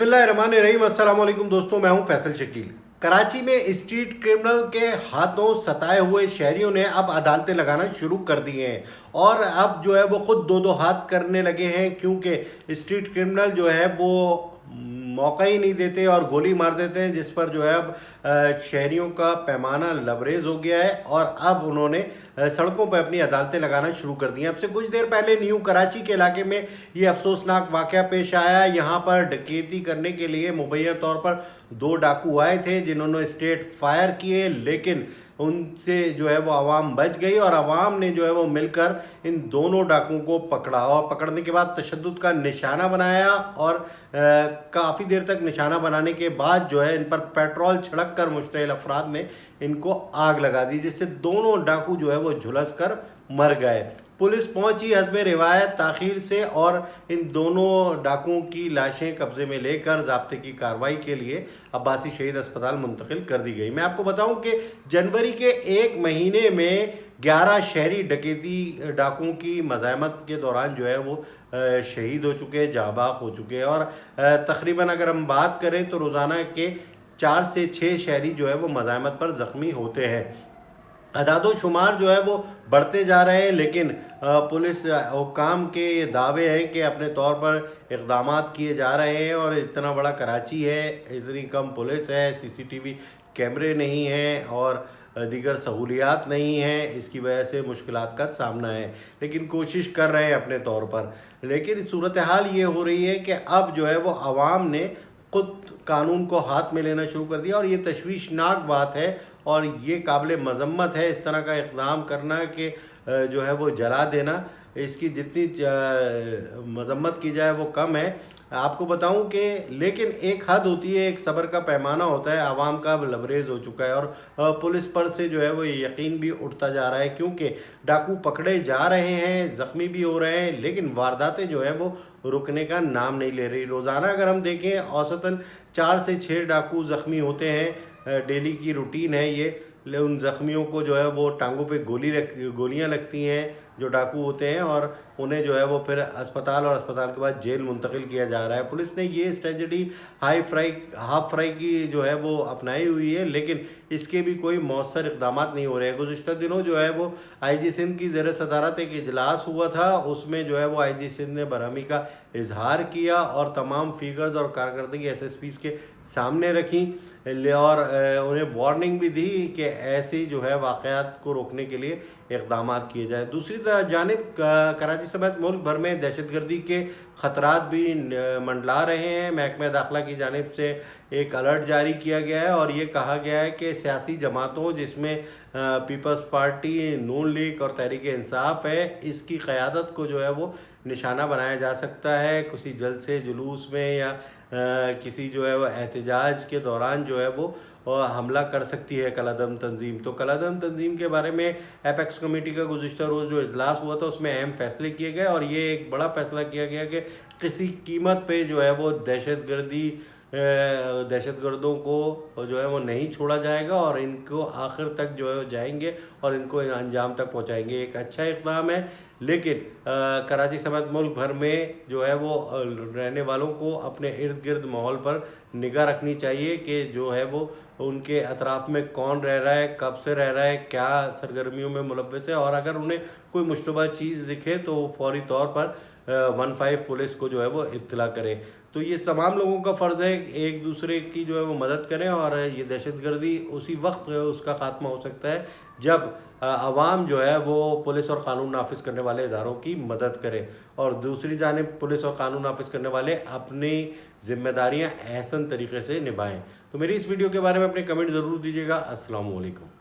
बिस्मिल्लाहिर्रहमानिर्रहीम। अस्सलाम वालेकुम दोस्तों, मैं हूं फैसल शकील। कराची में स्ट्रीट क्रिमिनल के हाथों सताए हुए शहरियों ने अब अदालतें लगाना शुरू कर दी हैं और अब जो है वो खुद दो दो हाथ करने लगे हैं, क्योंकि स्ट्रीट क्रिमिनल जो है वो मौका ही नहीं देते और गोली मार देते हैं, जिस पर जो है अब शहरियों का पैमाना लबरेज हो गया है और अब उन्होंने सड़कों पर अपनी अदालतें लगाना शुरू कर दी हैं। अब से कुछ देर पहले न्यू कराची के इलाके में ये अफसोसनाक वाक़या पेश आया। यहाँ पर डकैती करने के लिए मुबैना तौर पर दो डाकू आए थे जिन्होंने स्ट्रेट फायर किए, लेकिन उनसे जो है वो आवाम बच गई और आवाम ने जो है वो मिलकर इन दोनों डाकुओं को पकड़ा और पकड़ने के बाद तशद्दुद का निशाना बनाया और काफ़ी देर तक निशाना बनाने के बाद जो है इन पर पेट्रोल छिड़क कर मुश्तइल अफराद ने इनको आग लगा दी, जिससे दोनों डाकू जो है वो झुलस कर मर गए। पुलिस पहुंची हस्बे रिवायत ताखीर से और इन दोनों डाकुओं की लाशें कब्जे में लेकर ज़ाब्ते की कार्रवाई के लिए अब्बासी शहीद अस्पताल मुंतकिल कर दी गई। मैं आपको बताऊं कि जनवरी के एक महीने में 11 शहरी डकैती डाकुओं की मज़ाहमत के दौरान जो है वो शहीद हो चुके हैं, जाँबाग हो चुके हैं और तकरीबन अगर हम बात करें तो रोज़ाना के 4 से 6 शहरी जो है वो मज़ाहमत पर ज़ख्मी होते हैं। अदादो शुमार जो है वो बढ़ते जा रहे हैं, लेकिन पुलिस हुक्काम के ये दावे हैं कि अपने तौर पर इक़दामात किए जा रहे हैं और इतना बड़ा कराची है, इतनी कम पुलिस है, सीसीटीवी कैमरे नहीं हैं और दीगर सहूलियात नहीं हैं, इसकी वजह से मुश्किलात का सामना है, लेकिन कोशिश कर रहे हैं अपने तौर पर। लेकिन सूरत हाल ये हो रही है कि अब जो है वो आवाम ने खुद कानून को हाथ में लेना शुरू कर दिया और ये तशवीशनाक बात है और ये काबिल मज़म्मत है इस तरह का इक़दाम करना कि जो है वो जला देना। इसकी जितनी मज़म्मत की जाए वो कम है। आपको बताऊं कि लेकिन एक हद होती है, एक सब्र का पैमाना होता है। आवाम का लबरेज हो चुका है और पुलिस पर से जो है वो यकीन भी उठता जा रहा है, क्योंकि डाकू पकड़े जा रहे हैं, ज़ख्मी भी हो रहे हैं, लेकिन वारदातें जो है वो रुकने का नाम नहीं ले रही। रोज़ाना अगर हम देखें औसतन 4 से 6 डाकू ज़ख्मी होते हैं, डेली की रूटीन है ये। उन ज़ख्मियों को जो है वो टांगों पे गोलियां लगती हैं जो डाकू होते हैं और उन्हें जो है वो फिर अस्पताल और अस्पताल के बाद जेल मुंतकिल किया जा रहा है। पुलिस ने ये स्ट्रेटजी हाफ फ्राई की जो है वो अपनाई हुई है, लेकिन इसके भी कोई मौसर इक़दाम नहीं हो रहे हैं। गुज़िश्ता दिनों जो है वो IG सिंध की ज़ेर सदारत एक इजलास हुआ था, उसमें जो है वो IG सिंध ने बरहमी का इजहार किया और तमाम फिगर्स और कारकर्दगी SSPs के सामने रखी और उन्हें वार्निंग भी दी कि ऐसी जो है वाक़यात को रोकने के लिए इक़दाम किए जाए। दूसरी जानिब कराची समेत मुल्क भर में दहशतगर्दी के ख़तरात भी मंडला रहे हैं। महकमा दाखिला की जानिब से एक अलर्ट जारी किया गया है और ये कहा गया है कि सियासी जमातों जिसमें पीपल्स पार्टी, नून लीग और तहरीक इंसाफ है, इसकी क़यादत को जो है वो निशाना बनाया जा सकता है किसी जलसे जुलूस में या किसी जो है वो एहतजाज के दौरान जो है वो हमला कर सकती है कलादम तंजीम। तो कलादम तंजीम के बारे में एपेक्स कमेटी का गुज़िश्ता रोज़ जो इजलास हुआ था उसमें अहम फैसले किए गए और ये एक बड़ा फैसला किया गया कि किसी कीमत पे जो है वो दहशतगर्दों को जो है वो नहीं छोड़ा जाएगा और इनको आखिर तक जो है जाएंगे और इनको अंजाम तक पहुंचाएंगे। एक अच्छा इक़दाम है, लेकिन कराची समेत मुल्क भर में जो है वो रहने वालों को अपने इर्द गिर्द माहौल पर निगाह रखनी चाहिए कि जो है वो उनके अतराफ़ में कौन रह रहा है, कब से रह रहा है, क्या सरगर्मियों में मुलव्वस है और अगर उन्हें कोई मुश्तबा चीज़ दिखे तो फौरी तौर पर 15 पुलिस को जो है वो इत्तला करें। तो ये तमाम लोगों का फ़र्ज़ है एक दूसरे की जो है वो मदद करें और ये दहशतगर्दी उसी वक्त उसका ख़ात्मा हो सकता है जब आवाम जो है वो पुलिस और क़ानून नाफिज करने वाले इदारों की मदद करे और दूसरी जानिब पुलिस और क़ानून नाफिज करने वाले अपनी ज़िम्मेदारियाँ एहसन तरीके से निभाएँ। तो मेरी इस वीडियो के बारे में अपने कमेंट ज़रूर दीजिएगा। अस्सलामु अलैकुम।